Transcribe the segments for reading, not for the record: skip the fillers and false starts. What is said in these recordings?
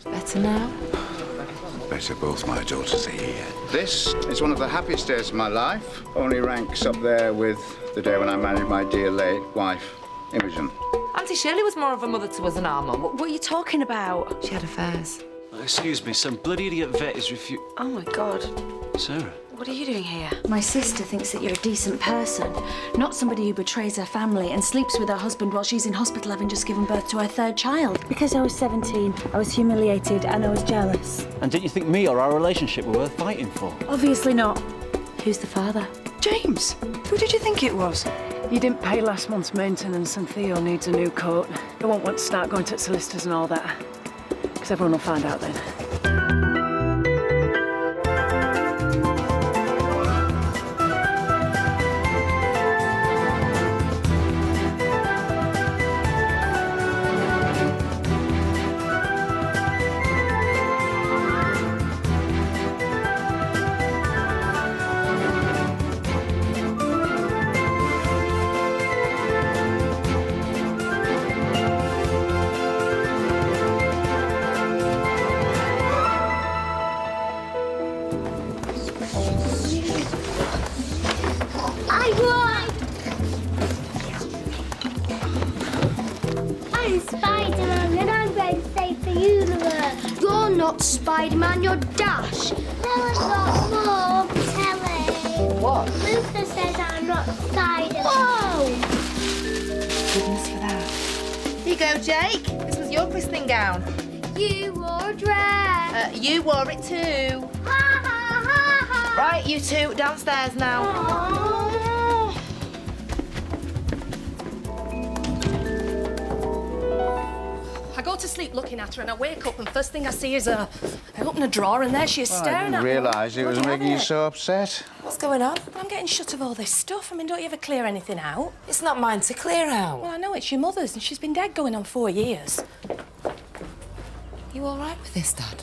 Better now? Better both my daughters are here. This is one of the happiest days of my life. Only ranks up there with the day when I married my dear late wife, Imogen. Auntie Shirley was more of a mother to us than our mum. What are you talking about? She had affairs. Excuse me, some bloody idiot vet is Oh, my God. Sarah? What are you doing here? My sister thinks that you're a decent person, not somebody who betrays her family and sleeps with her husband while she's in hospital having just given birth to her third child. Because I was 17, I was humiliated and I was jealous. And didn't you think me or our relationship were worth fighting for? Obviously not. Who's the father? James, who did you think it was? You didn't pay last month's maintenance and Theo needs a new coat. I won't want to start going to solicitors and all that, because everyone will find out then. I'm Spider-Man and I'm going to save the universe. You're not Spider-Man, you're Dash. Bella's got more telly. What? Luther says I'm not Spider-Man. Whoa! Goodness for that. Here you go, Jake. This was your christening gown. You wore a dress. You wore it too. Ha ha ha ha. Right, you two, downstairs now. Aww. I go to sleep looking at her and I wake up and first thing I see is her. I open a drawer and there she is staring at me. I didn't realise it was Bloody making you hell. so upset. What's going on? I'm getting shut of all this stuff. I mean, don't you ever clear anything out? It's not mine to clear out. Well, I know it's your mother's and she's been dead going on 4 years. You all right with this, Dad?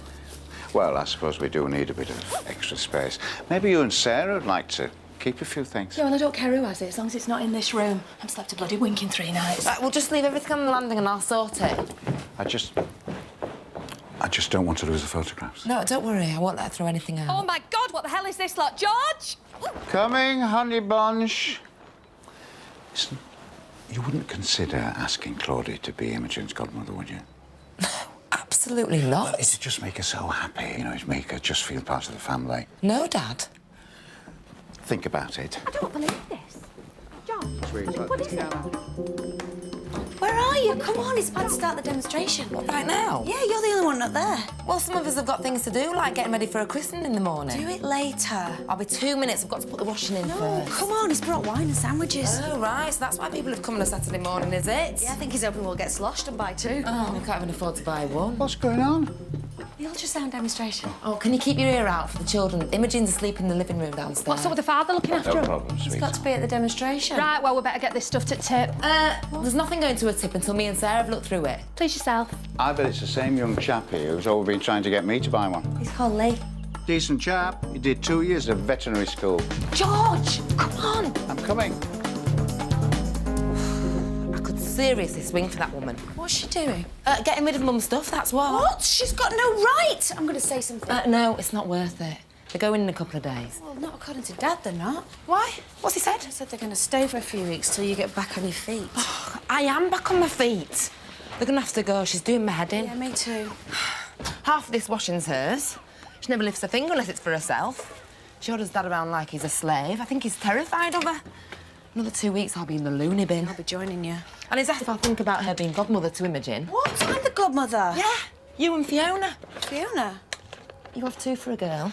Well, I suppose we do need a bit of extra space. Maybe you and Sarah would like to keep a few things. Yeah, well, I don't care who has it, as long as it's not in this room. I've slept a bloody wink in 3 nights. Right, we'll just leave everything on the landing and I'll sort it. I just don't want to lose the photographs. No, don't worry. I won't let her throw anything out. Oh, my God, what the hell is this lot? George! Coming, honey bunch. Listen, you wouldn't consider asking Claudie to be Imogen's godmother, would you? Absolutely not. It'd just make her so happy, you know, it'd make her just feel part of the family. No, Dad. Think about it. I don't believe this. John, Sweetheart, what is it? Where are you? Come on, it's about to start the demonstration. What, right now? Yeah, you're the only one not there. Well, some of us have got things to do, like getting ready for a christening in the morning. Do it later. I'll be 2 minutes. I've got to put the washing in No, first. come on, he's brought wine and sandwiches. Oh, right. So that's why people have come on a Saturday morning, is it? Yeah, I think he's hoping we'll get sloshed and buy 2. Oh, we can't even afford to buy one. What's going on? The ultrasound demonstration. Oh, can you keep your ear out for the children? Imogen's asleep in the living room downstairs. What's up with the father looking after No him? problem, He's sweetheart. got to be at the demonstration. Right, well, we better get this stuff to tip. There's nothing going to a tip until me and Sarah have looked through it. Please yourself. I bet it's the same young chappie who's always been trying to get me to buy one. He's called Lee. Decent chap. He did 2 years of veterinary school. George, come on. I'm coming. I could seriously swing for that woman. What's she doing? Getting rid of Mum's stuff, that's what. What? She's got no right! I'm going to say something. No, it's not worth it. They're going in a couple of days. Well, not according to Dad, they're not. Why? What's he said? He said they're going to stay for a few weeks till you get back on your feet. I am back on my feet. They're going to have to go. She's doing my head in. Yeah, me too. Half of this washing's hers. She never lifts a finger unless it's for herself. She orders Dad around like he's a slave. I think he's terrified of her. Another 2 weeks, I'll be in the loony bin. I'll be joining you. And as if I think about her being godmother to Imogen. What? I'm the godmother. Yeah, you and Fiona. Fiona. You have 2 for a girl.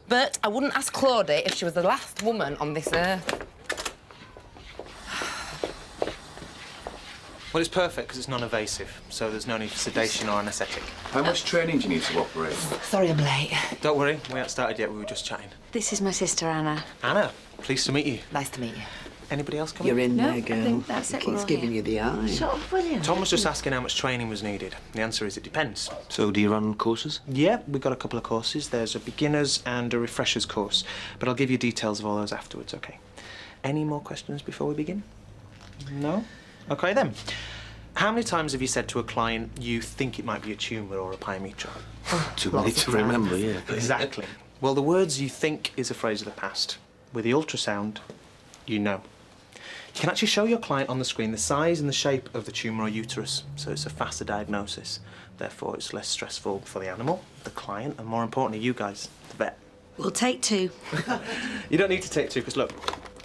But I wouldn't ask Claudie if she was the last woman on this earth. Well, it's perfect because it's non-invasive, so there's no need for sedation or anaesthetic. How much training do you need to operate? Sorry I'm late. Don't worry, we haven't started yet, we were just chatting. This is my sister, Anna. Anna, pleased to meet you. Nice to meet you. Anybody else coming? You're in No, there, girl. I think that's it. Keeps We're all giving here. you the eye. Shut up, William. Tom was just asking how much training was needed. The answer is it depends. So, do you run courses? Yeah, we've got a couple of courses. There's a beginner's and a refresher's course, but I'll give you details of all those afterwards, OK? Any more questions before we begin? No? OK, then. How many times have you said to a client, you think it might be a tumour or a pyometra? Too many to remember, yeah. Exactly. Well, the words you think is a phrase of the past. With the ultrasound, you know. You can actually show your client on the screen the size and the shape of the tumour or uterus, so it's a faster diagnosis. Therefore, it's less stressful for the animal, the client, and more importantly, you guys, the vet. We'll take 2. You don't need to take 2, because look,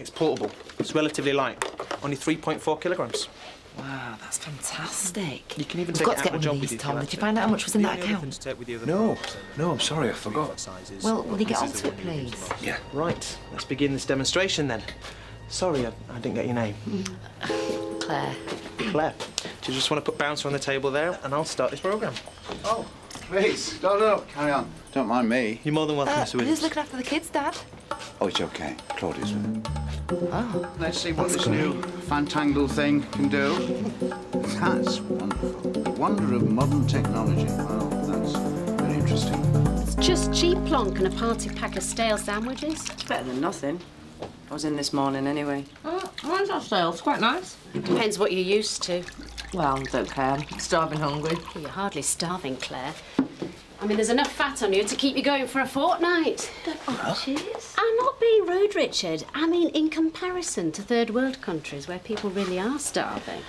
it's portable. It's relatively light, only 3.4 kilograms. Wow, that's fantastic. You can even We've take got it to out get of a one job of with these, you if Tom. you Did you like find it. out how much was in that The only other thing account? to take with you are the No. photos. No, I'm sorry, I forgot. Sizes. Well, will you get This is onto the it, one you use please? as well. Yeah. Right, let's begin this demonstration then. Sorry, I didn't get your name. Claire. Claire. Do you just want to put Bouncer on the table there, and I'll start this programme? Oh, please. No, carry on. Don't mind me. You're more than welcome, Mr. Who's Williams. looking after the kids, Dad? Oh, it's okay. Claudia's with him. Oh. Let's see what this new fantangled thing can do. That's wonderful. The wonder of modern technology. Oh, that's very interesting. It's just cheap plonk and a party pack of stale sandwiches. It's better than nothing. I was in this morning anyway. Mine's not stale. It's quite nice. Depends what you're used to. Well, don't care. I'm starving hungry. Well, you're hardly starving, Claire. I mean, there's enough fat on you to keep you going for a fortnight. Cheers. I'm not being rude, Richard. I mean, in comparison to third world countries where people really are starving.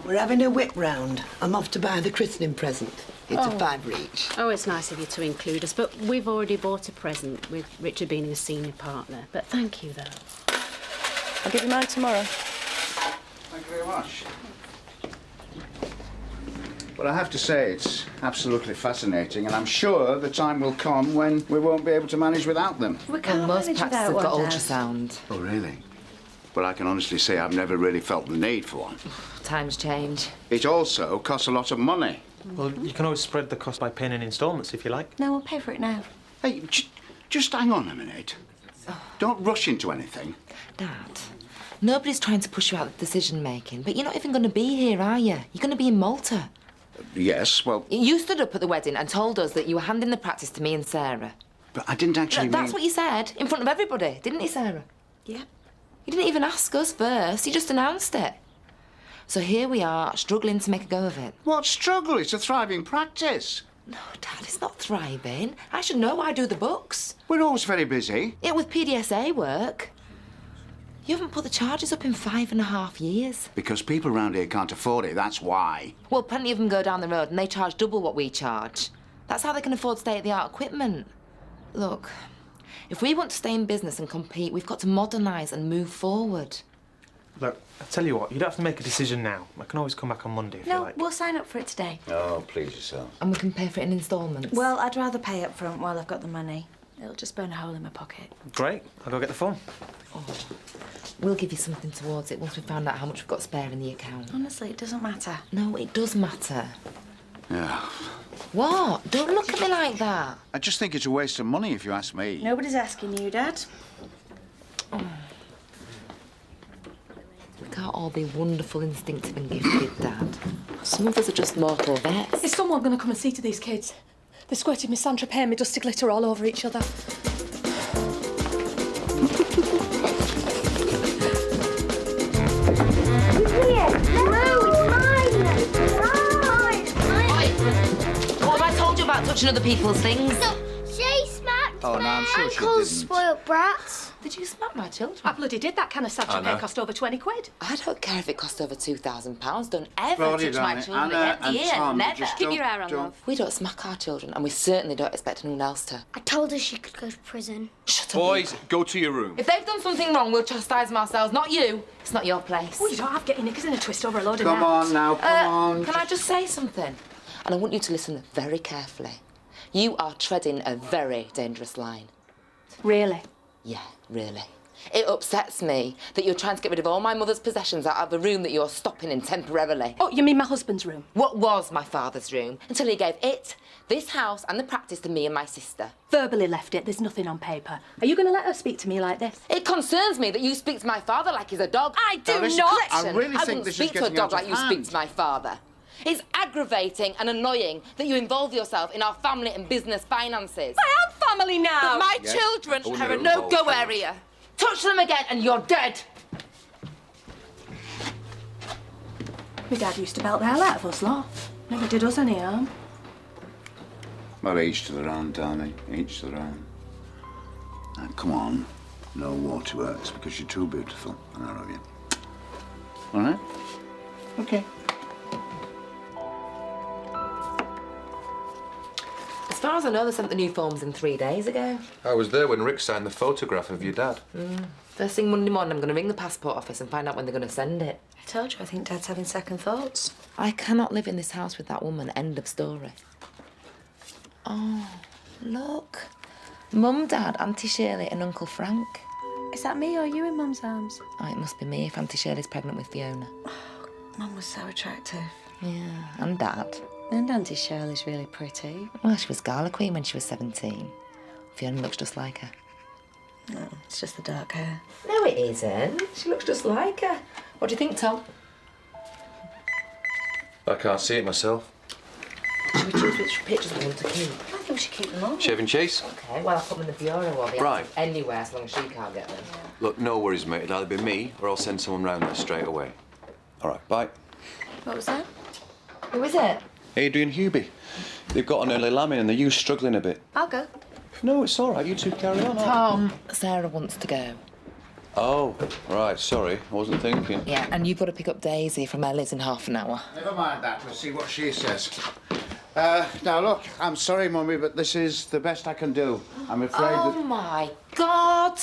We're having a whip round. I'm off to buy the christening present. It's a £5 each. Oh, it's nice of you to include us, but we've already bought a present with Richard being a senior partner. But thank you, though. I'll give you mine tomorrow. Thank you very much. But I have to say, it's absolutely fascinating, and I'm sure the time will come when we won't be able to manage without them. We can't Well, most manage practices without have got one, Dad. ultrasound. Oh, really? Well, I can honestly say I've never really felt the need for one. Times change. It also costs a lot of money. Well, you can always spread the cost by paying in instalments if you like. No, we'll pay for it now. Hey, just hang on a minute. Don't rush into anything. Dad, nobody's trying to push you out of decision-making, but you're not even going to be here, are you? You're going to be in Malta. Yes, well, You stood up at the wedding and told us that you were handing the practice to me and Sarah. but I didn't actually That's mean... what you said, in front of everybody, didn't you, Sarah? Yeah. You didn't even ask us first, you just announced it. So here we are, struggling to make a go of it. What struggle? It's a thriving practice. No, Dad, it's not thriving. I should know, I do the books. We're always very busy. Yeah, with PDSA work. You haven't put the charges up in 5.5 years. Because people around here can't afford it, that's why. Well, plenty of them go down the road and they charge double what we charge. That's how they can afford state-of-the-art equipment. Look, if we want to stay in business and compete, we've got to modernise and move forward. Look, I'll tell you what, you don't have to make a decision now. I can always come back on Monday if you No, like. we'll sign up for it today. Oh, please yourself. And we can pay for it in instalments. Well, I'd rather pay up front while I've got the money. It'll just burn a hole in my pocket. Great, I'll go get the form. We'll give you something towards it once we've found out how much we've got spare in the account. Honestly, it doesn't matter. No, it does matter. Yeah. What? Don't look at me like that. I just think it's a waste of money, if you ask me. Nobody's asking you, Dad. We can't all be wonderful, instinctive and gifted, Dad. Some of us are just mortal vets. Is someone going to come and see to these kids? They squirted Miss Sandra Payne and me dusty glitter all over each other. What have I told you about touching other people's things? She smacked Oh, no, I'm sure and she called didn't. spoiled brats. Did you smack my children? I bloody did. That kind of Sandra Payne cost over 20 quid. I don't care if it costs over £2,000. Don't ever Claudia, touch my darling, children Anna again. and Dear, Tom, never. just Keep your hair on, don't- love. We don't smack our children, and we certainly don't expect anyone else to. I told her she could go to prison. Shut up. Boys, go to your room. If they've done something wrong, we'll chastise them ourselves, not you. It's not your place. Oh, you don't have getting knickers in a twist over a load of Come naps. on now, come on. Can I just say something? And I want you to listen very carefully. You are treading a very dangerous line. Really? Yeah, really. It upsets me that you're trying to get rid of all my mother's possessions out of the room that you're stopping in temporarily. Oh, you mean my husband's room? What was my father's room until he gave it, this house and the practice to me and my sister. Verbally left it. There's nothing on paper. Are you going to let her speak to me like this? It concerns me that you speak to my father like he's a dog. I do Now, this is not. correct. I really think wouldn't this is speak to a getting dog out like of you speak hand. to my father. It's aggravating and annoying that you involve yourself in our family and business finances. I am family now. But my Yes. children Oh, are no, a no-go Paul. area. Touch them again and you're dead. My dad used to belt the hell out of us lot. Never did us any harm. Well, each to their own, darling. Each to their own. Now, come on. No waterworks, because you're too beautiful, and I love you. All right? Okay. As far as I know, they sent the new forms in 3 days ago. I was there when Rick signed the photograph of your dad. First thing Monday morning, I'm going to ring the passport office and find out when they're going to send it. I told you, I think Dad's having second thoughts. I cannot live in this house with that woman. End of story. Oh, look. Mum, Dad, Auntie Shirley and Uncle Frank. Is that me or you in Mum's arms? Oh, it must be me if Auntie Shirley's pregnant with Fiona. Mum was so attractive. Yeah, and Dad. And Auntie Shirley's really pretty. Well, she was Gala Queen when she was 17. Fiona looks just like her. No, it's just the dark hair. No, it isn't. She looks just like her. What do you think, Tom? I can't see it myself. Should we choose which pictures we want to keep? I think we should keep them all. Shaving Chase? Okay, well, I'll put them in the bureau or the Right. attic, anywhere, as long as she can't get them. Look, no worries, mate. It'll either be me or I'll send someone round there straight away. All right, bye. What was that? Who is it? Adrian Hubie. They've got an early lambing and they're you struggling a bit. I'll go. No, it's all right. You two carry on. Tom, Sarah wants to go. Oh, right. Sorry. I wasn't thinking. Yeah, and you've got to pick up Daisy from Ellie's in half an hour. Never mind that. We'll see what she says. Now, look, I'm sorry, Mummy, but this is the best I can do. I'm afraid Oh, that... my God!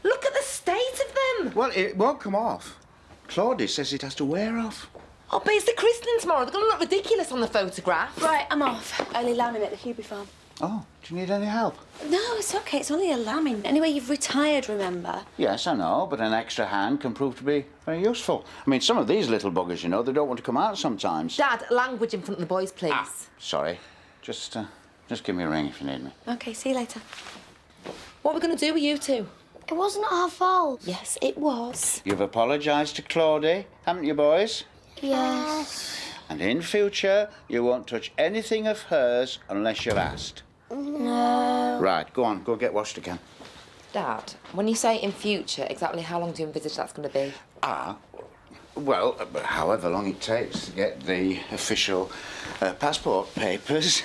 Look at the state of them! Well, it won't come off. Claudia says it has to wear off. Oh, but it's the christening tomorrow. They're going to look ridiculous on the photograph. Right, I'm off. Early lambing at the Hubie farm. Oh, do you need any help? No, it's okay. It's only a lambing. Anyway, you've retired, remember? Yes, I know, but an extra hand can prove to be very useful. I mean, some of these little buggers, you know, they don't want to come out sometimes. Dad, language in front of the boys, please. Sorry. Just give me a ring if you need me. Okay, see you later. What are we going to do with you two? It wasn't our fault. Yes, it was. You've apologised to Claudia, haven't you, boys? Yes. And in future, you won't touch anything of hers unless you've asked. No. Right, go on, go get washed again. Dad, when you say in future, exactly how long do you envisage that's going to be? Well, however long it takes to get the official passport papers.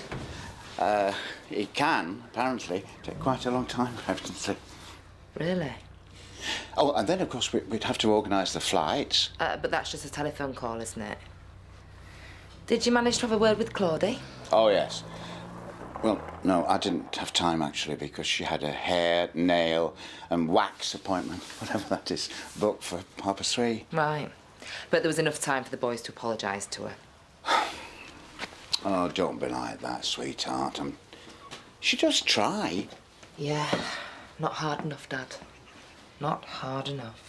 It can, apparently, take quite a long time, evidently. Really? Oh, and then, of course, we'd have to organise the flights. But that's just a telephone call, isn't it? Did you manage to have a word with Claudie? Oh, yes. Well, no, I didn't have time, actually, because she had a hair, nail and wax appointment, whatever that is, booked for 3:30. Right. But there was enough time for the boys to apologise to her. Oh, don't be like that, sweetheart. She does try. Yeah, not hard enough, Dad. Not hard enough.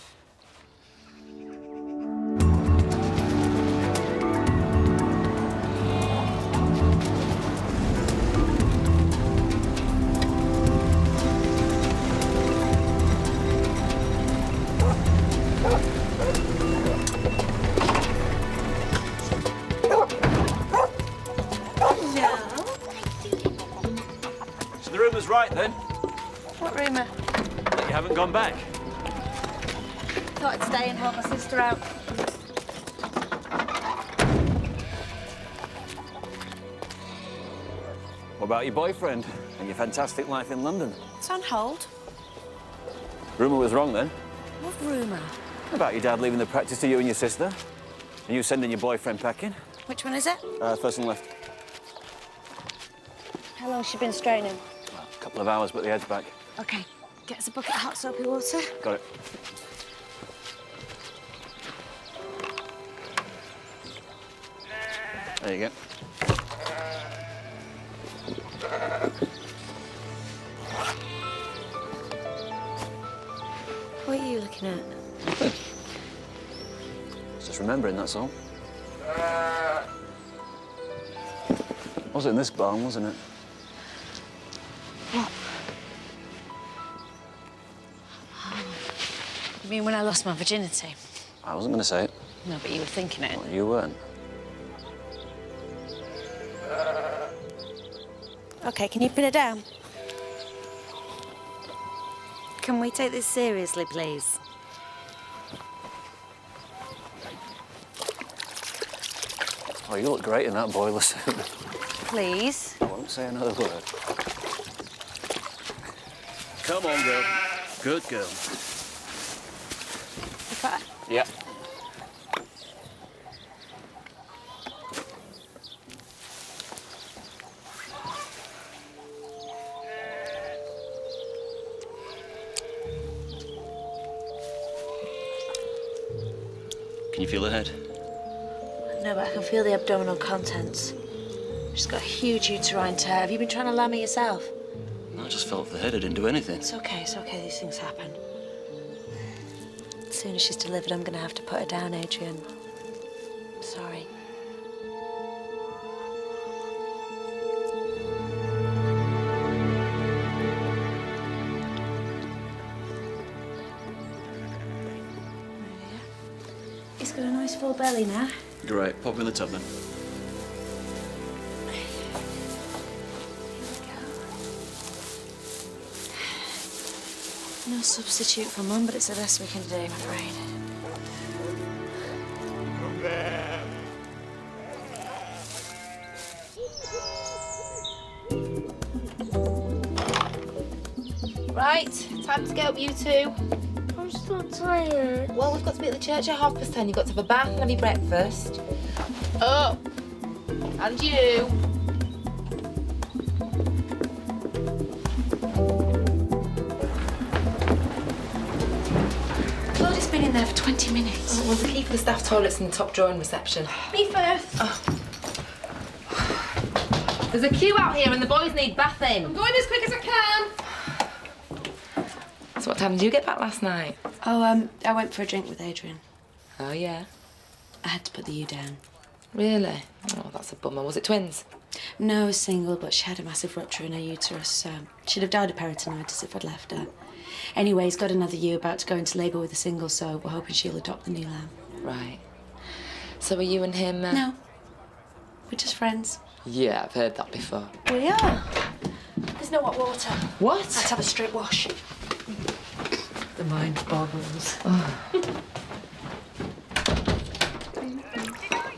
So the rumour's right then? What rumour? That you haven't gone back? Thought I'd stay and help my sister out. What about your boyfriend and your fantastic life in London? It's on hold. Rumour was wrong then? What rumour? About your dad leaving the practice to you and your sister? And you sending your boyfriend packing? Which one is it? First and left. How long's she been straining? A couple of hours, but the head's back. Okay, get us a bucket of hot soapy water. Got it. There you go. What are you looking at? Just remembering, that's all. Was it in this barn, wasn't it? What? You mean when I lost my virginity? I wasn't going to say it. No, but you were thinking it. Well, you weren't. Okay, can you put it down? Can we take this seriously, please? Oh, you look great in that boiler suit. Please. I won't say another word. Come on, girl. Good girl. Yeah. Can you feel the head? No, but I can feel the abdominal contents. She's got a huge uterine tear. Have you been trying to lam it yourself? I just felt the head. I didn't do anything. It's okay, these things happen. As soon as she's delivered, I'm gonna have to put her down, Adrian. Sorry. He's got a nice full belly now. Great. Pop in the tub then. No substitute for Mum, but it's the best we can do, I'm afraid. Right, time to get up, you two. I'm so tired. Well, we've got to be at the church at 10:30. You've got to have a bath and have your breakfast. Up. And you. Claudia's been in there for 20 minutes. Oh, well, the key for the staff toilet's in the top drawer in reception. Me first. Oh. There's a queue out here and the boys need bathing. I'm going as quick as I can. So what time did you get back last night? Oh, I went for a drink with Adrian. Oh, yeah. I had to put the U down. Really? Oh, that's a bummer. Was it twins? No, single, but she had a massive rupture in her uterus, so she'd have died of peritonitis if I'd left her. Anyway, he's got another ewe about to go into labour with a single, so we're hoping she'll adopt the new lamb. Right. So are you and him... No. We're just friends. Yeah, I've heard that before. We are. There's no hot water. What? Let's have a straight wash. The mind boggles. The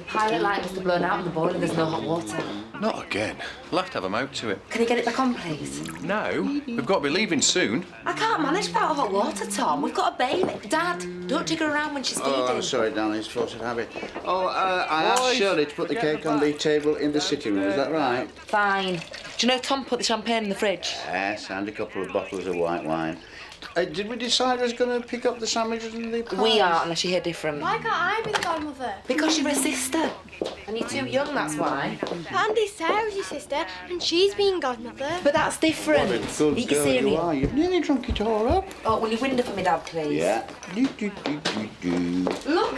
pilot light must have blown out in the boiler. There's no hot water. Not again. We'll have to have them out to it. Can you get it back on, please? No, we've got to be leaving soon. I can't manage without hot water, Tom. We've got a baby. Dad, don't dig her around when she's feeding. Oh, I'm sorry, darling. It's force of habit. Oh, I asked Shirley to put the cake on the table in the sitting room. Is that right? Fine. Do you know Tom put the champagne in the fridge? Yes, and a couple of bottles of white wine. Did we decide I was going to pick up the sandwiches and the pies? We are, unless you hear different. Why can't I be the godmother? Because you're a sister. And you're too young, that's why. But Auntie Sarah's your sister, and she's being godmother. But that's different. What a good Eat your girl you cereal. are. You've nearly drunk it all up. Oh, will you window for me, Dad, please? Yeah. Look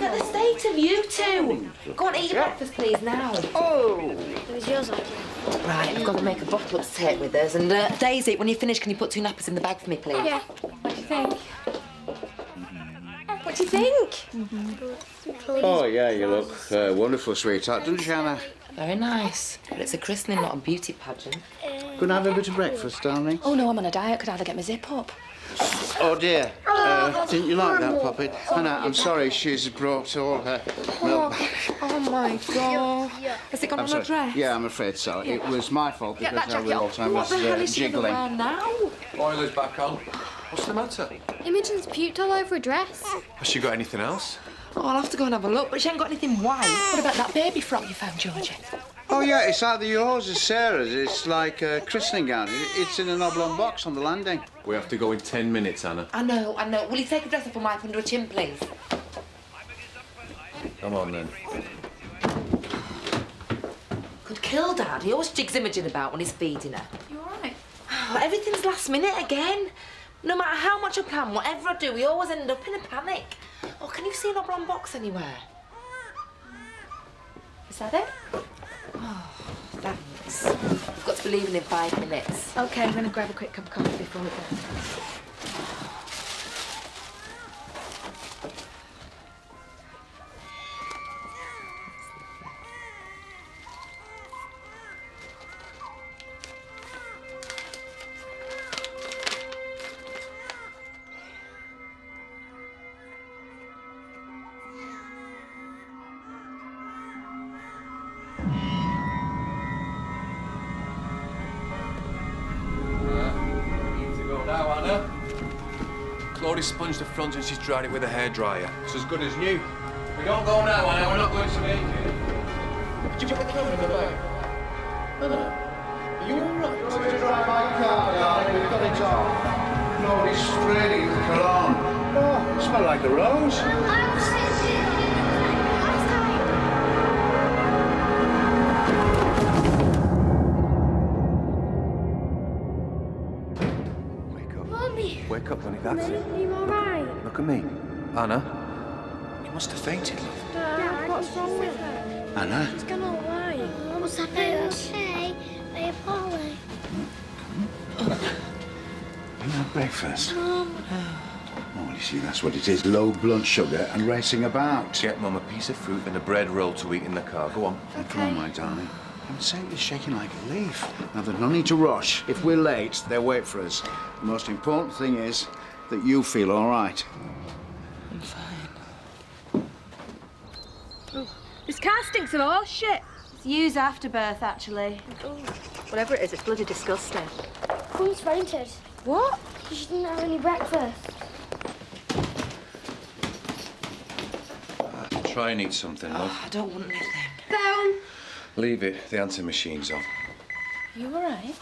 at the state of you two. Go on, eat your breakfast, please, now. Oh! It was yours, Auntie. Right, we've got to make a bottle up to take with us. And Daisy, when you finish, can you put 2 nappers in the bag for me, please? Yeah. What do you think? What do you think? Oh, yeah, you look wonderful, sweetheart, don't you, Anna? Very nice. But it's a christening, not a beauty pageant. Gonna have a bit of breakfast, darling? Oh, no, I'm on a diet. Could either get my zip up. Oh, dear. Didn't you like that, puppet? Anna, I'm sorry she's brought all her milk back. Oh, my God. Has it gone on her dress? Yeah, I'm afraid so. It was my fault because Get that jacket off. I What the hell was is she gonna jiggling. wear now? Boiler's back on. What's the matter? Imogen's puked all over her dress. Has she got anything else? Oh, I'll have to go and have a look, but she ain't got anything white. What about that baby frock you found, Georgie? Oh, yeah, it's either yours or Sarah's. It's like a christening gown. It's in an oblong box on the landing. We have to go in 10 minutes, Anna. I know. Will you take a dress off and wipe under a chin, please? Come on, then. Could kill Dad. He always jigs Imogen about when he's feeding her. You all right? Oh, everything's last minute again. No matter how much I plan, whatever I do, we always end up in a panic. Oh, can you see an oblong box anywhere? Is that it? Oh, thanks. I've got to be leaving in 5 minutes. OK, I'm going to grab a quick cup of coffee before we go. already sponged the front and she's dried it with a hairdryer. It's as good as new. We don't go now, Anna. We're not going to make it. Did you put the camera in the bag? Are you all right? You're going to drive my car, darling. We've got it all. No, it's spraying the cologne. Oh, it smells like a rose. Wake up, honey, that's it. Are you alright? Look at me. Anna. You must have fainted, love. Dad, what's wrong with her? Anna? She's gone all right. What's happened? Okay. Are you poorly? You had breakfast? Oh, well, you see, that's what it is. Low blood sugar and racing about. Get Mum a piece of fruit and a bread roll to eat in the car. Go on. Okay. Come on, my darling. I'm saying you're shaking like a leaf. Now, there's no need to rush. If we're late, they'll wait for us. The most important thing is that you feel all right. I'm fine. This car stinks of horse shit. It's used after birth, actually. Whatever it is, it's bloody disgusting. Mum's fainted. What? She didn't have any breakfast. Try and eat something, love. I don't want anything. Down. Leave it. The answer machine's on. Are you all right?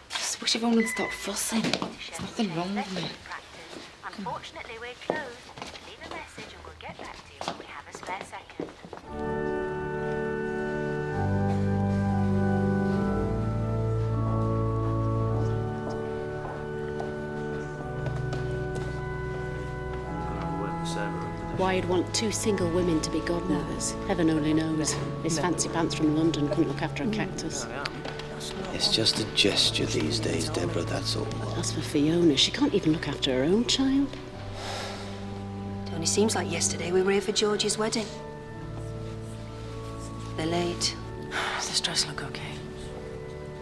Just wish everyone would stop fussing. There's nothing wrong with me. Unfortunately, we're closed. Leave a message and we'll get back to you when we have a spare second. Why he'd want two single women to be godmothers, heaven only knows. His fancy pants from London couldn't look after a cactus. It's just a gesture these days, Deborah, that's all. As for Fiona, she can't even look after her own child. It only seems like yesterday we were here for George's wedding. They're late. Does this dress look okay?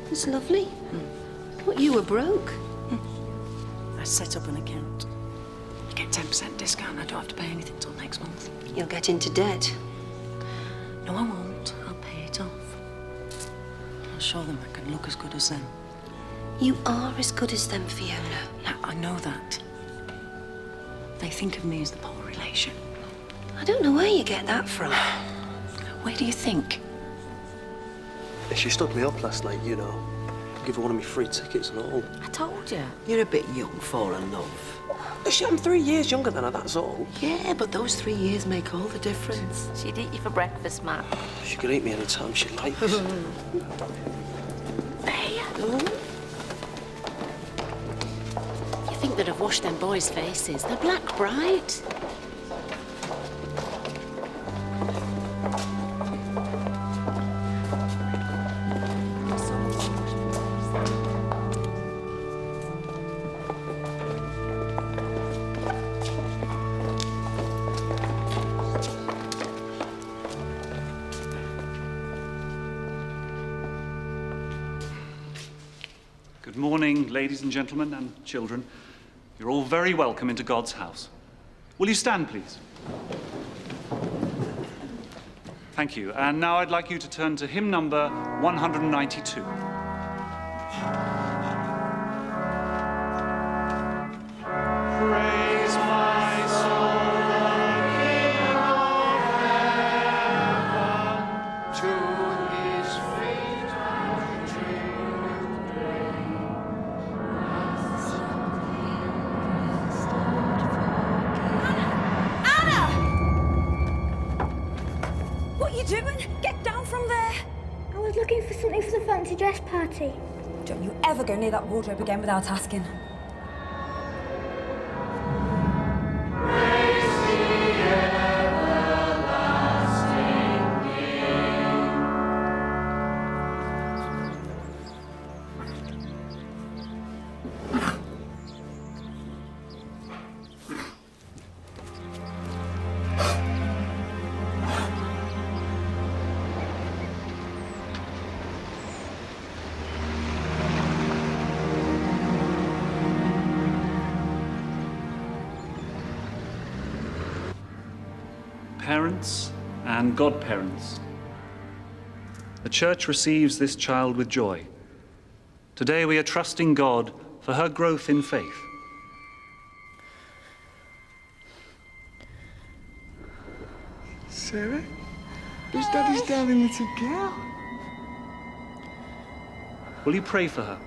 It's lovely. What, you were broke? I set up an account. I get 10% discount. I don't have to pay anything till next month. You'll get into debt. No, I won't. I'll pay it off. I'll show them I can look as good as them. You are as good as them, Fiona. Yeah, I know that. They think of me as the poor relation. I don't know where you get that from. Where do you think? She stood me up last night, you know. Give her one of me free tickets and all. I told you. You're a bit young for her love. I'm 3 years younger than her, that's all. Yeah, but those 3 years make all the difference. She'd eat you for breakfast, Matt. She could eat me any time she likes. Hey. You think they'd have washed them boys' faces? They're black bright. Good morning, ladies and gentlemen and children. You're all very welcome into God's house. Will you stand, please? Thank you. And now I'd like you to turn to hymn number 192. Praise my soul, the King of heaven, to his feet I What are you doing? Get down from there! I was looking for something for the fancy dress party. Don't you ever go near that wardrobe again without asking. Parents and godparents, the Church receives this child with joy. Today we are trusting God for her growth in faith. Sarah? Is Daddy's darling little girl? Will you pray for her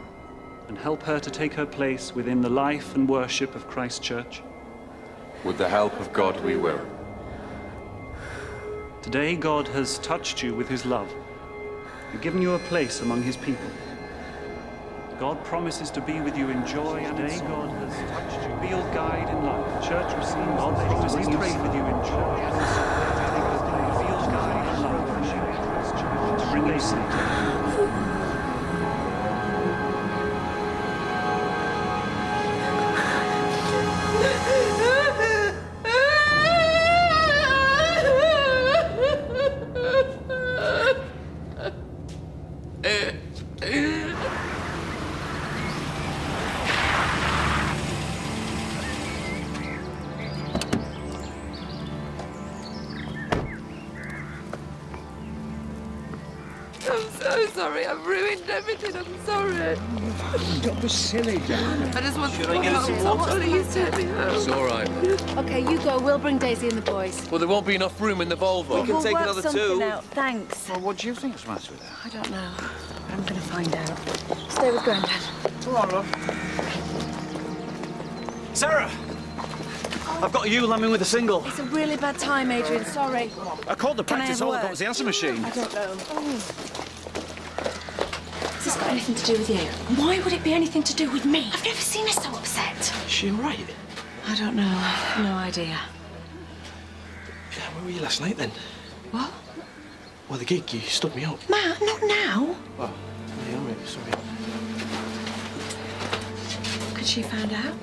and help her to take her place within the life and worship of Christ Church? With the help of God, we will. Today, God has touched you with his love and given you a place among his people. God promises to be with you in joy and in sorrow. God has touched you. Be your guide in life. The church receives God promises to pray with you in joy and in sorrow. Be your guide in life. To bring you safety. I'm so sorry. I've ruined everything. I'm sorry. Don't be silly, Dad. I just want to Should I get us some water? Please take me home. It's all right. Okay, you go. We'll bring Daisy and the boys. Well, there won't be enough room in the Volvo. We'll work something out. Thanks. Well, what do you think's the matter with her? I don't know. I'm going to find out. Stay with Grandad. Come on, love. Sarah! I've got you lambing with a single. It's a really bad time, Adrian. Sorry. I called the Can I practice have a hall. That word? was the answer machine. I don't know. Has this got anything to do with you? Why would it be anything to do with me? I've never seen her so upset. Is she all right? I don't know. No idea. Yeah, where were you last night then? What? Well, the gig, you stood me up. Matt, not now. Oh, yeah, all right, sorry. Could she find out?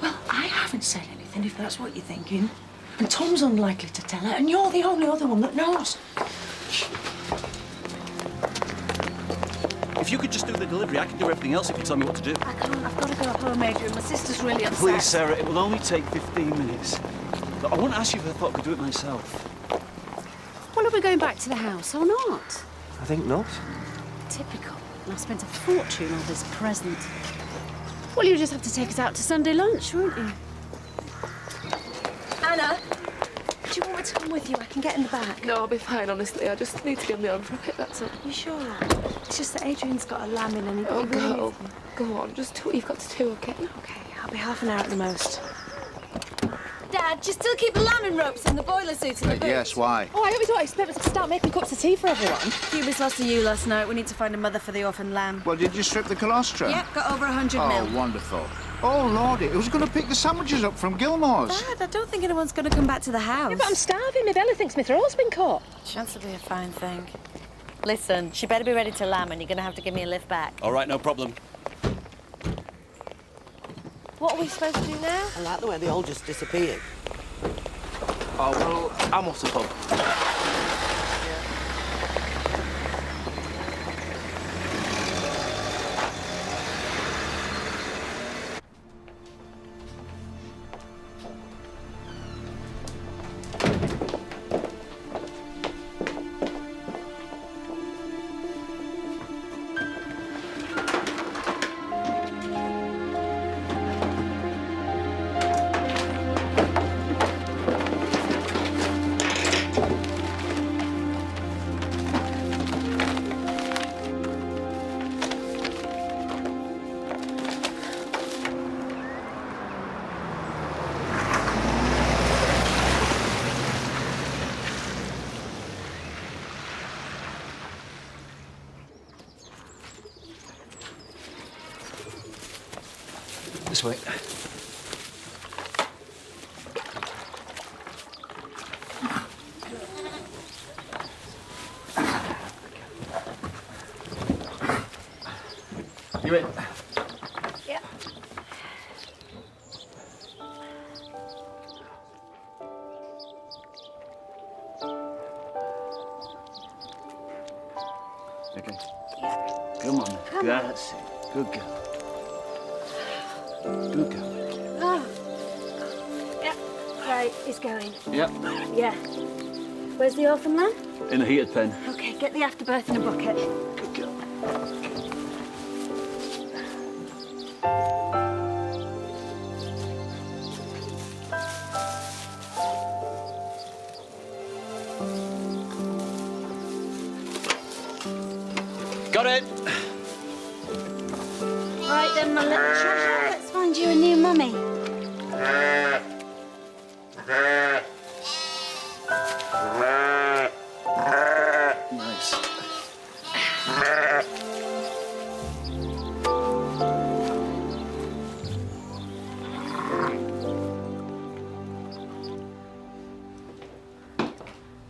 Well, I haven't said anything, if that's what you're thinking. And Tom's unlikely to tell her, and you're the only other one that knows. If you could just do the delivery, I can do everything else if you tell me what to do. I can't. I've got to go home, Adrian. My sister's really upset. Please, Sarah, it will only take 15 minutes. Look, I wouldn't ask you if I thought I could do it myself. Well, are we going back to the house or not? I think not. Typical. And I've spent a fortune on this present. Well, you just have to take us out to Sunday lunch, won't you? Anna, do you want me to come with you? I can get in the back. No, I'll be fine, honestly. I just need to be on my own for a bit, that's all. You sure? It's just that Adrian's got a lamb in and he Oh, really go. Go on, just do what you've got to do, okay? Okay, I'll be half an hour at the most. Dad, do you still keep the lambing ropes in the boiler suit in the boot? Yes, why? Oh, I hope you don't expect us to start making cups of tea for everyone. Cubis lost to you last night. We need to find a mother for the orphan lamb. Well, did you strip the colostrum? Yep, got over 100 Oh, mil. wonderful. Oh, Lordy, who's going to pick the sandwiches up from Gilmore's? Dad, I don't think anyone's going to come back to the house. Yeah, but I'm starving. Maybe Ella thinks Mr. Hall's been caught. Chance will be a fine thing. Listen, she better be ready to lamb and you're going to have to give me a lift back. All right, no problem. What are we supposed to do now? I like the way they all just disappeared. Oh, well, I'm off the pub. This way. You in? Yeah. Okay. Come on. Come on. That's it. Good girl. Good girl. Oh. Yeah. Right, he's going. Yep. Yeah. Where's the orphan lamb? In a heated pen. Okay, get the afterbirth in a bucket. Good girl. Got it. Right then, my little treasure. Let's find you a new mummy. Nice.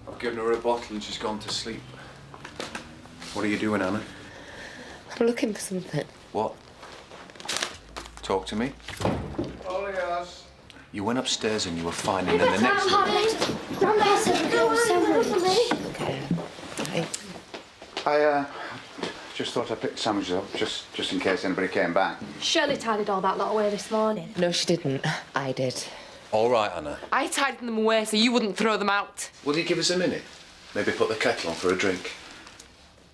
I've given her a bottle and she's gone to sleep. What are you doing, Anna? I'm looking for something. What? Talk to me. All yours. You went upstairs and you were fine, and then the next Grandpa said we go sandwich. Okay. I just thought I'd pick the sandwiches up just in case anybody came back. Shirley tidied all that lot away this morning. No, she didn't. I did. All right, Anna. I tidied them away so you wouldn't throw them out. Will you give us a minute? Maybe put the kettle on for a drink.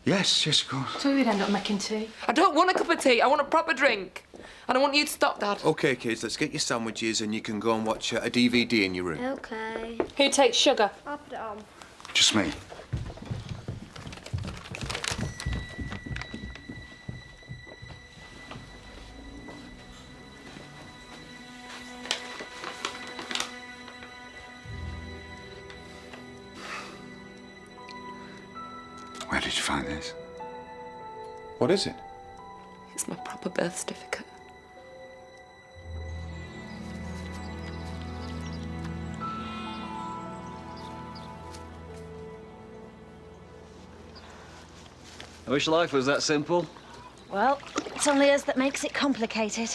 Yes, of course. So we'd end up making tea. I don't want a cup of tea. I want a proper drink. And I want you to stop, Dad. OK, kids, let's get your sandwiches and you can go and watch a DVD in your room. Okay. Who takes sugar? I'll put it on. Just me. Where did you find this? What is it? It's my proper birth certificate. I wish life was that simple. Well, it's only us that makes it complicated.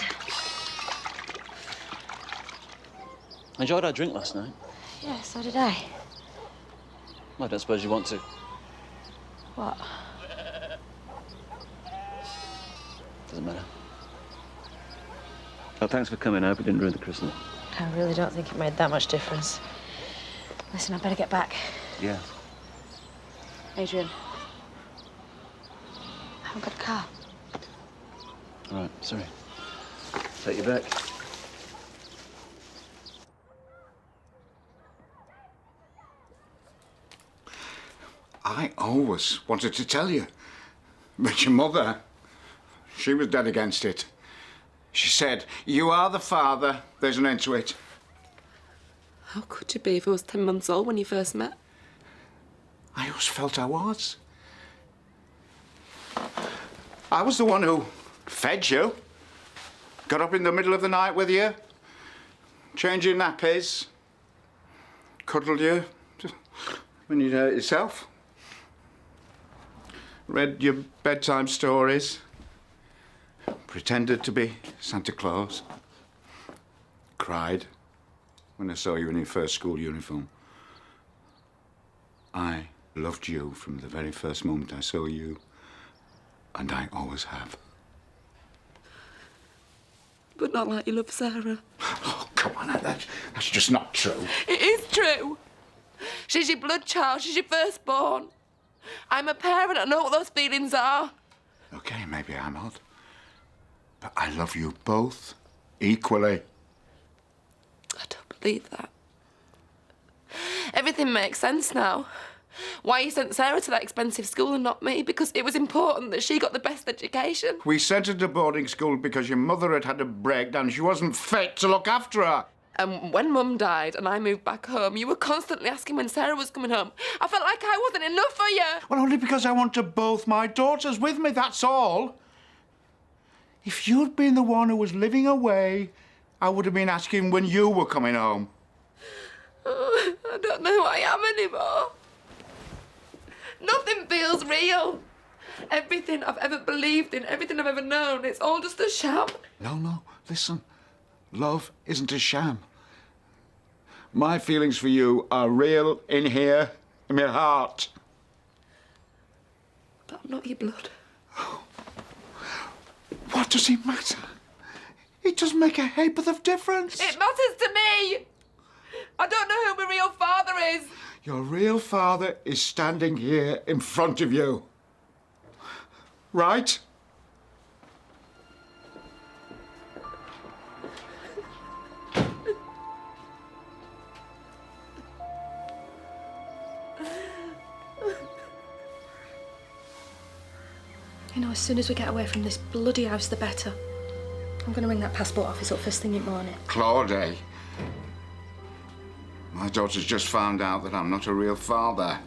I enjoyed our drink last night. Yeah, so did I. Well, I don't suppose you want to. What? Doesn't matter. Oh, thanks for coming. I hope it didn't ruin the christening. I really don't think it made that much difference. Listen, I better get back. Yeah. Adrian. I haven't got a car. All right, sorry. Take you back. I always wanted to tell you. But your mother, she was dead against it. She said, you are the father, there's an end to it. How could you be if I was 10 months old when you first met? I always felt I was. I was the one who fed you, got up in the middle of the night with you, changed your nappies, cuddled you when you'd hurt yourself, read your bedtime stories, pretended to be Santa Claus, cried when I saw you in your first school uniform. I loved you from the very first moment I saw you, and I always have. But not like you love Sarah. Oh, come on, that's just not true. It is true. She's your blood child. She's your firstborn. I'm a parent. I know what those feelings are. Okay, maybe I'm odd. But I love you both equally. I don't believe that. Everything makes sense now. Why you sent Sarah to that expensive school and not me? Because it was important that she got the best education. We sent her to boarding school because your mother had had a breakdown. She wasn't fit to look after her. And when Mum died and I moved back home, you were constantly asking when Sarah was coming home. I felt like I wasn't enough for you. Well, only because I wanted both my daughters with me, that's all. If you'd been the one who was living away, I would have been asking when you were coming home. Oh, I don't know who I am anymore. Nothing feels real. Everything I've ever believed in, everything I've ever known, it's all just a sham. No, listen. Love isn't a sham. My feelings for you are real in here, in my heart. But I'm not your blood. What does it matter? It doesn't make a ha'porth of difference. It matters to me. I don't know who my real father is. Your real father is standing here in front of you. Right? as soon as we get away from this bloody house, the better. I'm going to ring that passport office up first thing in the morning. Claudia, my daughter's just found out that I'm not a real father.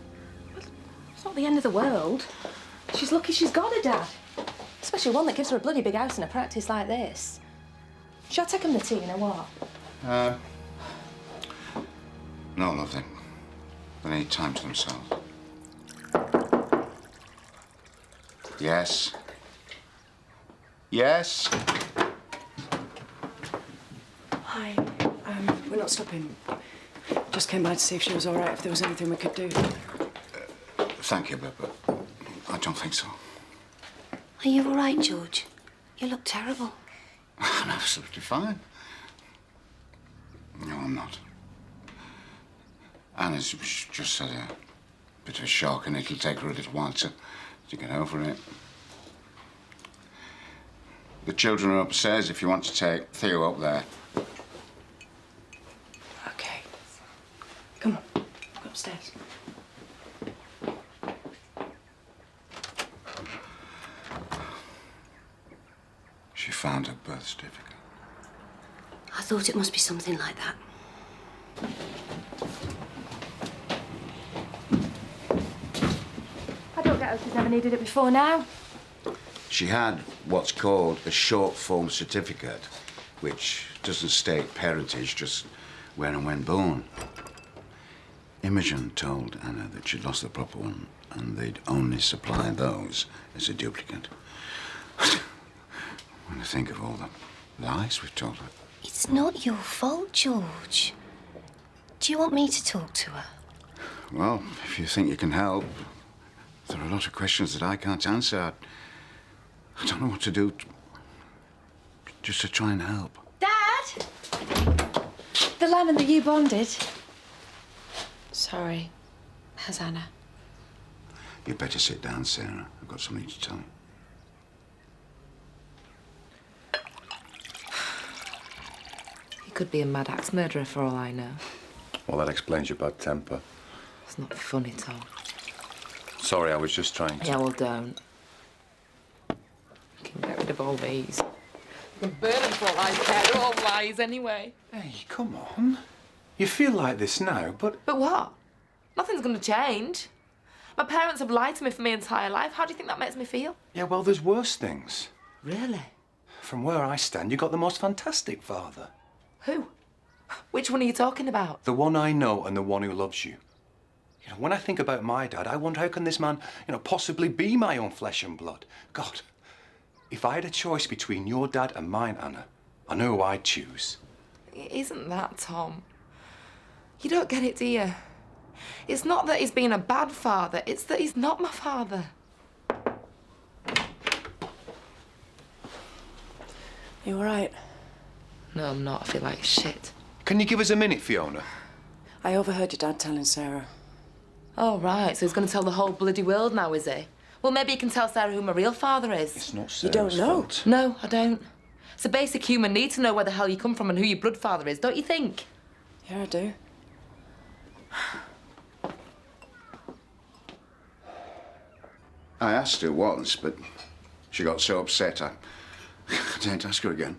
It's not the end of the world. She's lucky she's got a dad. Especially one that gives her a bloody big house and a practice like this. Shall I take them the tea, or what? No, lovely. They need time to themselves. Yes? Yes? Hi. We're not stopping. Just came by to see if she was all right, if there was anything we could do. Thank you, but I don't think so. Are you all right, George? You look terrible. I'm absolutely fine. No, I'm not. Anna's just had a bit of a shock, and it'll take her a little while to get over it. The children are upstairs if you want to take Theo up there. Okay. Come on, go upstairs. She found her birth certificate. I thought it must be something like that. I don't get how she's never needed it before now. She had what's called a short form certificate, which doesn't state parentage, just where and when born. Imogen told Anna that she'd lost the proper one, and they'd only supply those as a duplicate. When I think of all the lies we've told her. It's not your fault, George. Do you want me to talk to her? Well, if you think you can help, there are a lot of questions that I can't answer. I don't know what to do, just to try and help. Dad! The lamb and the ewe bonded. Sorry. How's Anna? You'd better sit down, Sarah. I've got something to tell you. He could be a mad axe murderer for all I know. Well, that explains your bad temper. It's not funny, Tom. Sorry, I was just trying to... Yeah, well, don't. You can get rid of all these. You can burn them for all I care. They're all lies anyway. Hey, come on. You feel like this now, but... But what? Nothing's going to change. My parents have lied to me for my entire life. How do you think that makes me feel? Yeah, well, there's worse things. Really? From where I stand, you got the most fantastic father. Who? Which one are you talking about? The one I know and the one who loves you. You know, when I think about my dad, I wonder how can this man, possibly be my own flesh and blood? God, if I had a choice between your dad and mine, Anna, I know who I'd choose. It isn't that, Tom. You don't get it, do you? It's not that he's been a bad father, it's that he's not my father. You all right? No, I'm not. I feel like shit. Can you give us a minute, Fiona? I overheard your dad telling Sarah. Oh, right. So he's going to tell the whole bloody world now, is he? Well, maybe he can tell Sarah who my real father is. It's not Sarah's You don't know? fault. No, I don't. It's a basic human need to know where the hell you come from and who your blood father is, don't you think? Yeah, I do. I asked her once, but she got so upset I didn't ask her again.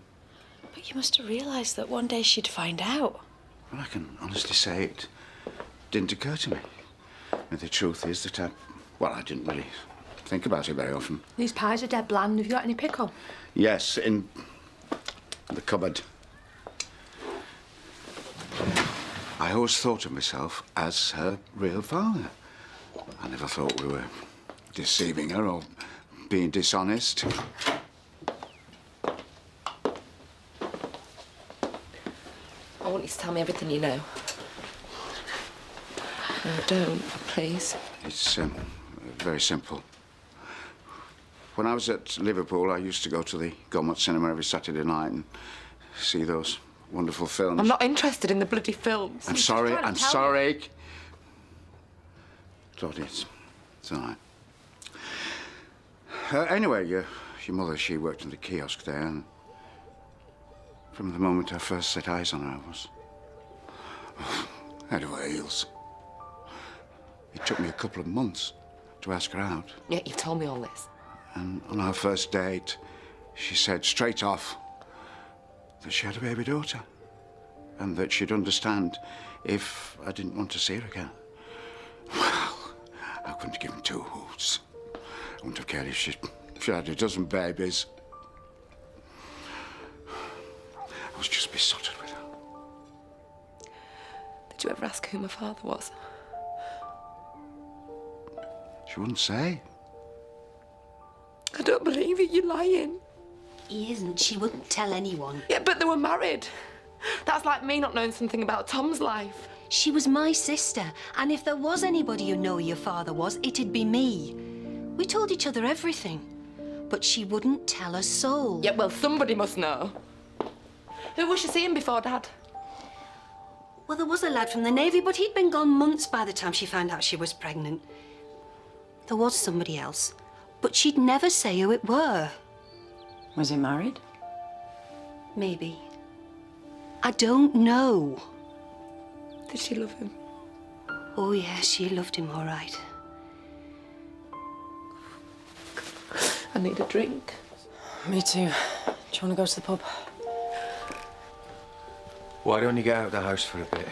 But you must have realised that one day she'd find out. Well, I can honestly say it didn't occur to me. And the truth is that I didn't really think about it very often. These pies are dead bland. Have you got any pickle? Yes, in the cupboard. I always thought of myself as her real father. I never thought we were deceiving her or being dishonest. I want you to tell me everything you know. No, don't, please. It's very simple. When I was at Liverpool, I used to go to the Gomot Cinema every Saturday night and see those wonderful films. I'm not interested in the bloody films. I'm sorry, I'm sorry. Claudia, it's all right. Anyway, your mother, she worked in the kiosk there, and from the moment I first set eyes on her, I was head over heels. It took me a couple of months to ask her out. Yeah, you've told me all this. And on our first date, she said straight off that she had a baby daughter and that she'd understand if I didn't want to see her again. Well, I couldn't have given two hoots. I wouldn't have cared if she had a dozen babies. I was just besotted with her. Did you ever ask who my father was? She wouldn't say. I don't believe it, you're lying. He isn't. She wouldn't tell anyone. Yeah, but they were married. That's like me not knowing something about Tom's life. She was my sister, and if there was anybody who knew who your father was, it'd be me. We told each other everything, but she wouldn't tell a soul. Yeah, well, somebody must know. Who was she seeing before, Dad? Well, there was a lad from the Navy, but he'd been gone months by the time she found out she was pregnant. There was somebody else, but she'd never say who it were. Was he married? Maybe. I don't know. Did she love him? Oh, yeah, she loved him all right. I need a drink. Me too. Do you want to go to the pub? Why don't you get out of the house for a bit?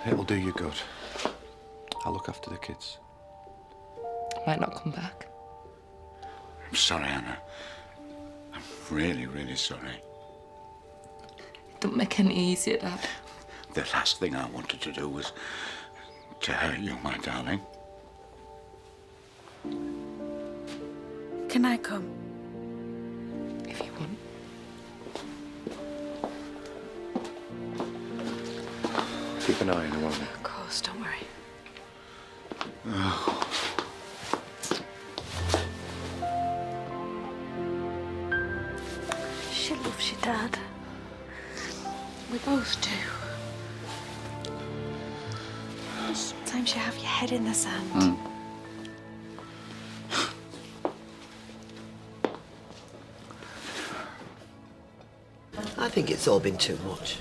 It'll do you good. I'll look after the kids. Might not come back. I'm sorry, Anna. I'm really, really sorry. It don't make any easier, Dad. The last thing I wanted to do was to hurt you, my darling. Can I come? If you want. Keep an eye on her, won't you? Of course, don't worry. Oh. She loves you, Dad. We both do. Sometimes you have your head in the sand. I think it's all been too much.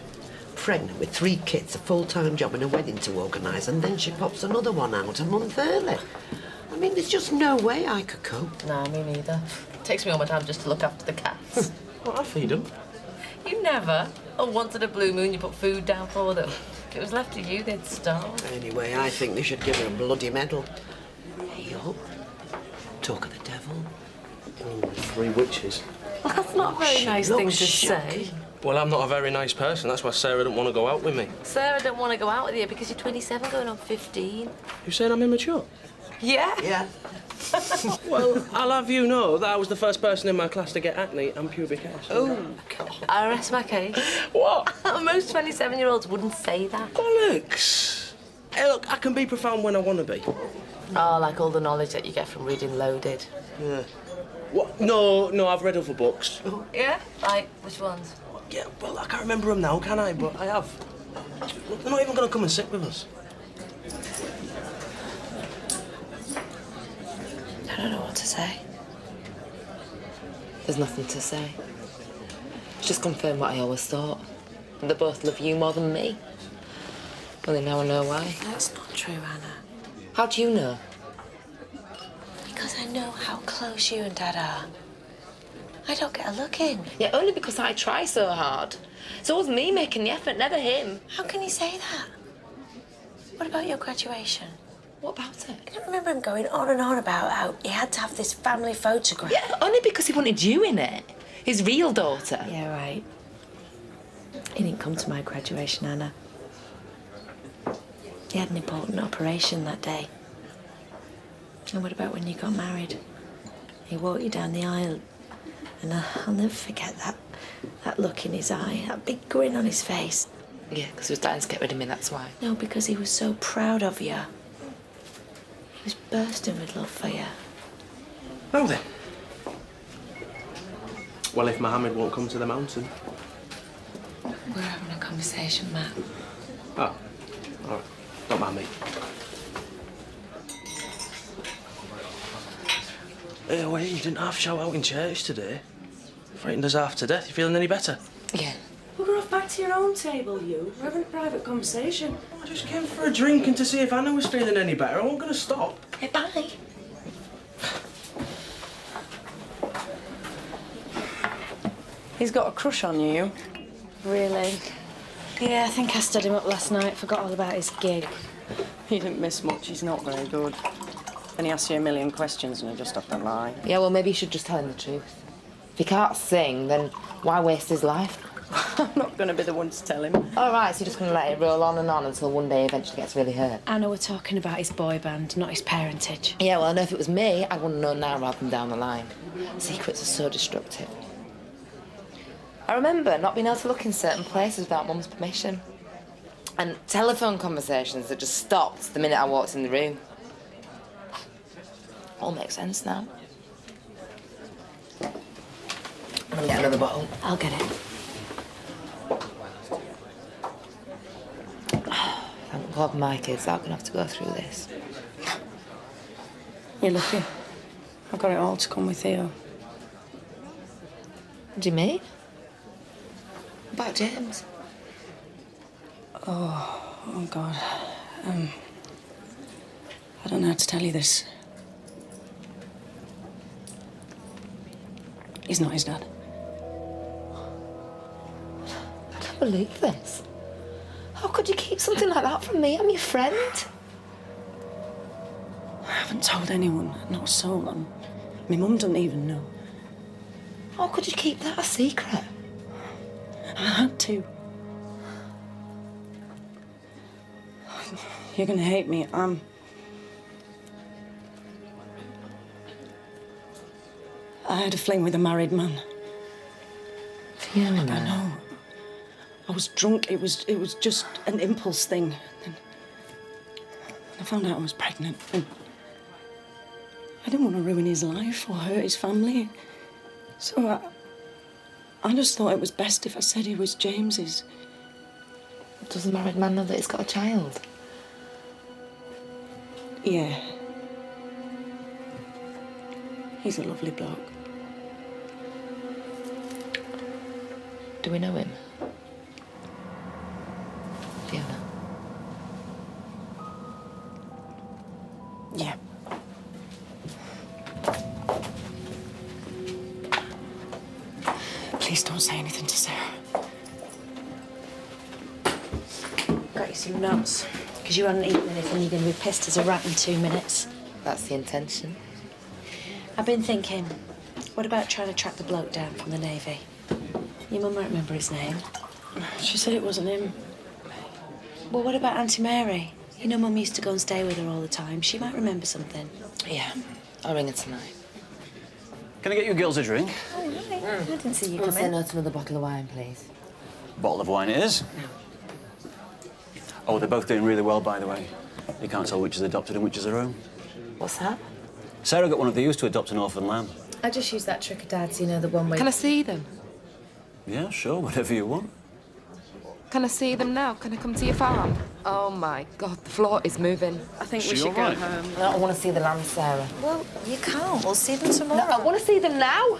Pregnant with 3 kids, a full-time job and a wedding to organise, and then she pops another one out a month early. I mean, there's just no way I could cope. Nah, me neither. Takes me all my time just to look after the cats. Well, I feed them. You never. Oh, once in a blue moon you put food down for them. If it was left to you, they'd starve. Anyway, I think they should give her a bloody medal. Hey, up. Talk of the devil. 3 witches. Well, that's not a very nice thing to say. Well, I'm not a very nice person. That's why Sarah didn't want to go out with me. Sarah don't want to go out with you because you're 27 going on 15. You saying I'm immature? Yeah? Yeah. Well, I'll have you know that I was the first person in my class to get acne and pubic hair. Oh, I rest my case. What? Most 27-year-olds wouldn't say that. Bollocks! Hey, look, I can be profound when I want to be. Oh, like all the knowledge that you get from reading Loaded. Yeah. What? No, I've read other books. Yeah? Like, which ones? Yeah, well, I can't remember them now, can I? But I have. Look, they're not even going to come and sit with us. I don't know what to say. There's nothing to say. It's just confirmed what I always thought. They both love you more than me. Only now I know why. That's not true, Anna. How do you know? Because I know how close you and Dad are. I don't get a look in. Yeah, only because I try so hard. It's always me making the effort, never him. How can you say that? What about your graduation? What about it? I don't remember him going on and on about how he had to have this family photograph. Yeah, only because he wanted you in it. His real daughter. Yeah, right. He didn't come to my graduation, Anna. He had an important operation that day. And what about when you got married? He walked you down the aisle, and I'll never forget that look in his eye, that big grin on his face. Yeah, because he was dying to get rid of me, that's why. No, because he was so proud of you. He was bursting with love for you. Now then. Well, if Mohammed won't come to the mountain. We're having a conversation, Matt. Oh, all right. Don't mind me. Hey, wait, you didn't half shout out in church today. Frightened us half to death. You feeling any better? Yeah. Bugger off back to your own table, you. We're having a private conversation. I just came for a drink and to see if Anna was feeling any better. I wasn't going to stop. Hey, bye. He's got a crush on you. Really? Yeah, I think I stood him up last night. Forgot all about his gig. He didn't miss much. He's not very good. And he asks you a million questions and you just have to lie. Yeah, well, maybe you should just tell him the truth. If he can't sing, then why waste his life? I'm not going to be the one to tell him. All right, so you're just going to let it roll on and on until one day he eventually gets really hurt? Anna, we're talking about his boy band, not his parentage. Yeah, well, I know if it was me, I wouldn't know now rather than down the line. Secrets are so destructive. I remember not being able to look in certain places without Mum's permission. And telephone conversations that just stopped the minute I walked in the room. All makes sense now. I'm gonna get another bottle. I'll get it. Thank God my kids aren't gonna have to go through this. You're lucky. I've got it all to come with Theo. What do you mean? About James? Oh God. I don't know how to tell you this. He's not his dad. I don't believe this. How could you keep something like that from me? I'm your friend. I haven't told anyone, not a soul. My mum doesn't even know. How could you keep that a secret? I had to. You're gonna hate me. I had a fling with a married man. Fiona. I know. I was drunk. It was just an impulse thing. And I found out I was pregnant. And I didn't want to ruin his life or hurt his family. So I just thought it was best if I said he was James's. Does the married man know that he's got a child? Yeah. He's a lovely bloke. Do we know him? Fiona? Yeah. Please don't say anything to Sarah. Got you some notes. Because you haven't eaten anything, you're going to be pissed as a rat in 2 minutes. That's the intention. I've been thinking, what about trying to track the bloke down from the Navy? Your mum might remember his name. She said it wasn't him. Well, what about Auntie Mary? You know, Mum used to go and stay with her all the time. She might remember something. Yeah, I'll ring her tonight. Can I get you girls a drink? Oh, right. I didn't see you I'll come say in. no to another bottle of wine, please. Bottle of wine it is. Oh, they're both doing really well, by the way. You can't tell which is adopted and which is their own. What's that? Sarah got one of the youths to adopt an orphan lamb. I just used that trick of Dad's, you know, the one where... Can I see them? Yeah, sure, whatever you want. Can I see them now? Can I come to your farm? Oh my God, the floor is moving. I think Is we she should go all right? home. No, I want to see the lamb, Sarah. Well, you can't. We'll see them tomorrow. No, I want to see them now.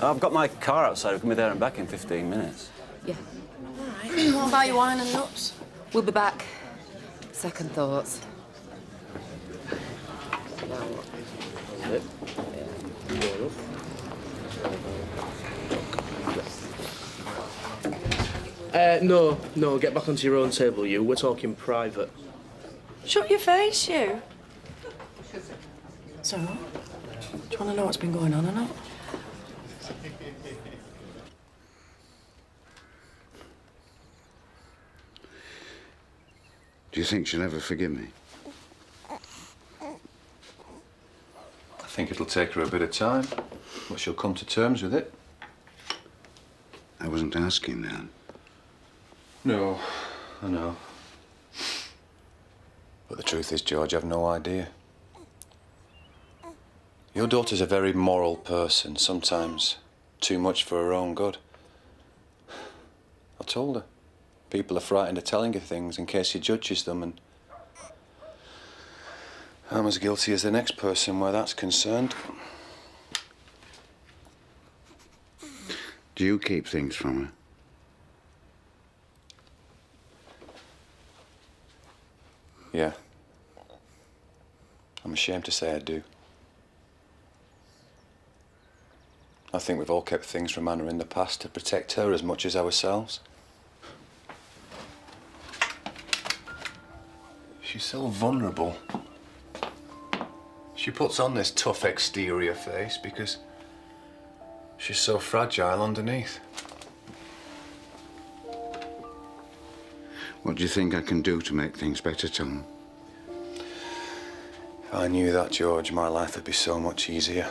I've got my car outside. We can be there and back in 15 minutes. Yeah. All right. What about your wine and nuts? We'll be back. Second thoughts. No, get back onto your own table, you. We're talking private. Shut your face, you. So, do you want to know what's been going on or not? Do you think she'll ever forgive me? I think it'll take her a bit of time, but she'll come to terms with it. I wasn't asking that. No, I know. But the truth is, George, I've no idea. Your daughter's a very moral person, sometimes too much for her own good. I told her. People are frightened of telling her things in case she judges them, and I'm as guilty as the next person where that's concerned. Do you keep things from her? Yeah. I'm ashamed to say I do. I think we've all kept things from Anna in the past to protect her as much as ourselves. She's so vulnerable. She puts on this tough exterior face because she's so fragile underneath. What do you think I can do to make things better, Tom? If I knew that, George, my life would be so much easier.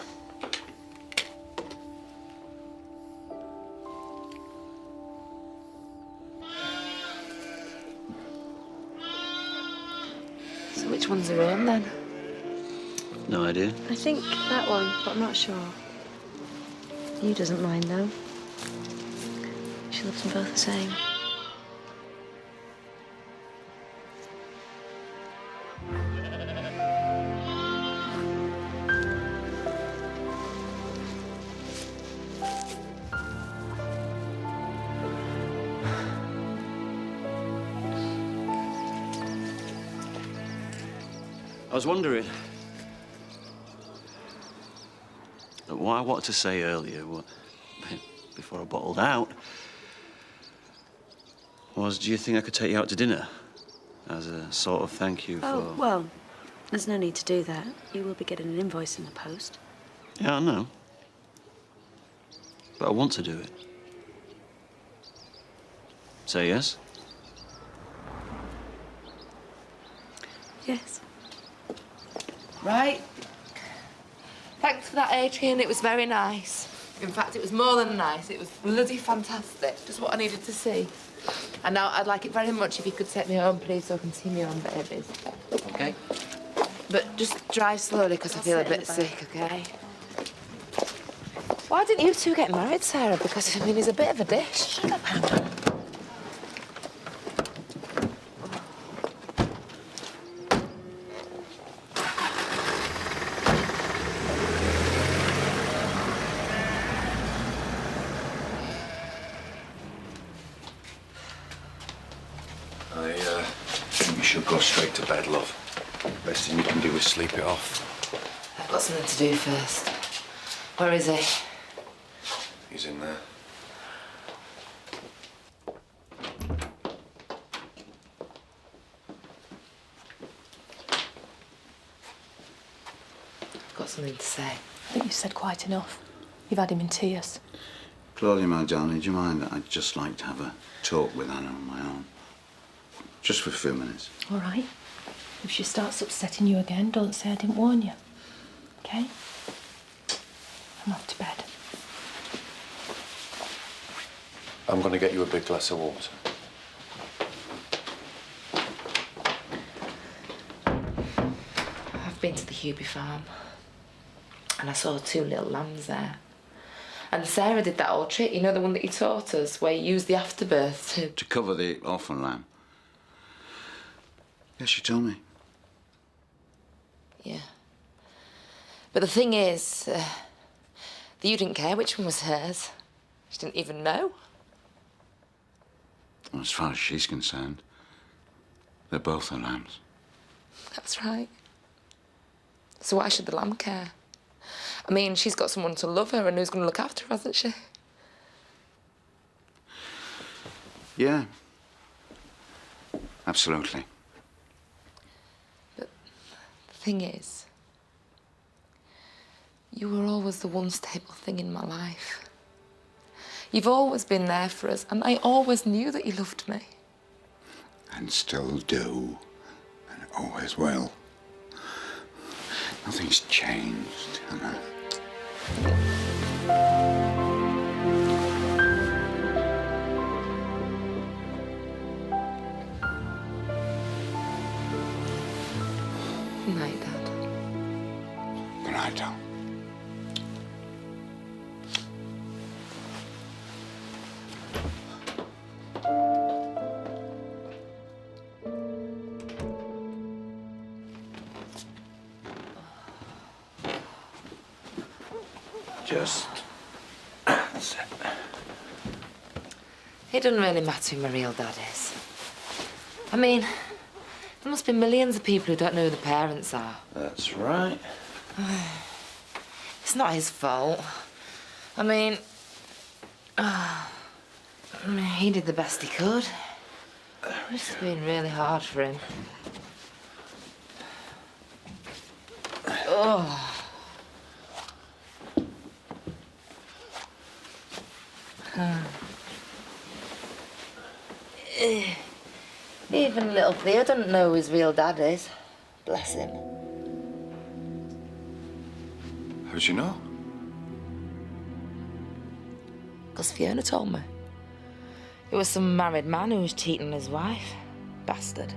So which one's her own then? No idea. I think that one, but I'm not sure. You doesn't mind, though. She loves them both the same. I was wondering what I wanted to say earlier, before I bottled out, was, do you think I could take you out to dinner as a sort of thank you for... Oh, well, there's no need to do that. You will be getting an invoice in the post. Yeah, I know. But I want to do it. Say yes? Yes. Right. Thanks for that, Adrian. It was very nice. In fact, it was more than nice. It was bloody fantastic. Just what I needed to see. And now I'd like it very much if you could take me home, please, so I can see my own babies. Okay. But just drive slowly, because I feel a bit sick, OK? Why didn't you two get married, Sarah? Because, I mean, he's a bit of a dish. Shut up, Hannah. You should go straight to bed, love. Best thing you can do is sleep it off. I've got something to do first. Where is he? He's in there. I've got something to say. I think you've said quite enough. You've had him in tears. Claudia, my darling, do you mind that I'd just like to have a talk with Anna on my own? Just for a few minutes. All right. If she starts upsetting you again, don't say I didn't warn you. OK? I'm off to bed. I'm going to get you a big glass of water. I've been to the Hubie farm. And I saw 2 little lambs there. And Sarah did that old trick, you know, the one that you taught us, where you use the afterbirth to... To cover the orphan lamb. Yes, she told me. Yeah. But the thing is, that you didn't care which one was hers. She didn't even know. Well, as far as she's concerned, they're both her lambs. That's right. So why should the lamb care? I mean, she's got someone to love her and who's going to look after her, hasn't she? Yeah. Absolutely. But the thing is, you were always the one stable thing in my life. You've always been there for us, and I always knew that you loved me. And still do. And always will. Nothing's changed, Hannah. Good night, Dad. Good night, Tom. Just... It doesn't really matter who my real dad is. I mean, there must be millions of people who don't know who the parents are. That's right. It's not his fault. I mean, he did the best he could. It's been really hard for him. Oh. Even little Theo doesn't know who his real dad is. Bless him. How'd you know? Because Fiona told me. It was some married man who was cheating on his wife. Bastard.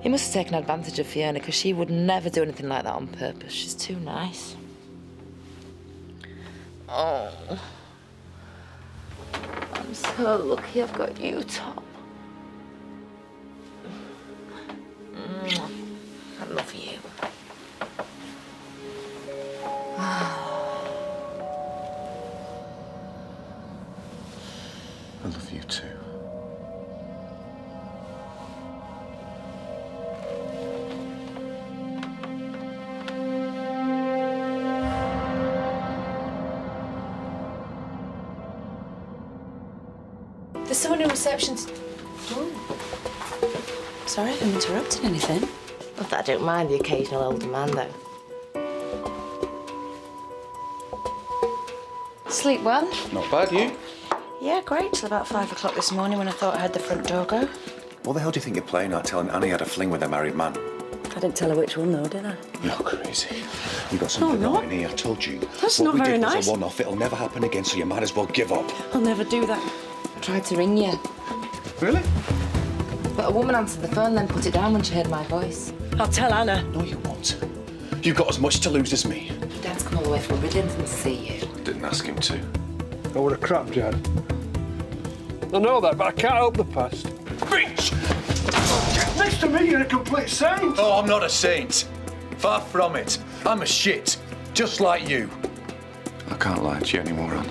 He must have taken advantage of Fiona because she would never do anything like that on purpose. She's too nice. Oh. I'm so lucky I've got you, Tom. I love you. I love you too. There's someone in reception. Sorry if I'm interrupting anything. Not that I don't mind the occasional older man, though. Sleep well? Not bad, you? Yeah, great. Till about 5 o'clock this morning when I thought I heard the front door go. What the hell do you think you're playing at, telling Annie had a fling with a married man? I didn't tell her which one though, did I? You're crazy. You got something No, I'm wrong in here, I told you. That's what not we very did nice. was a one-off. It'll never happen again, so you might as well give up. I'll never do that. I tried to ring you. Really? But a woman answered the phone, then put it down when she heard my voice. I'll tell Anna. No, you won't. You've got as much to lose as me. Dad's come all the way from Bridlington to see you. Didn't ask him to. Oh, what a crap, Dad. I know that, but I can't help the past. Bitch! Next to me, you're a complete saint. Oh, I'm not a saint. Far from it. I'm a shit. Just like you. I can't lie to you anymore, Anne.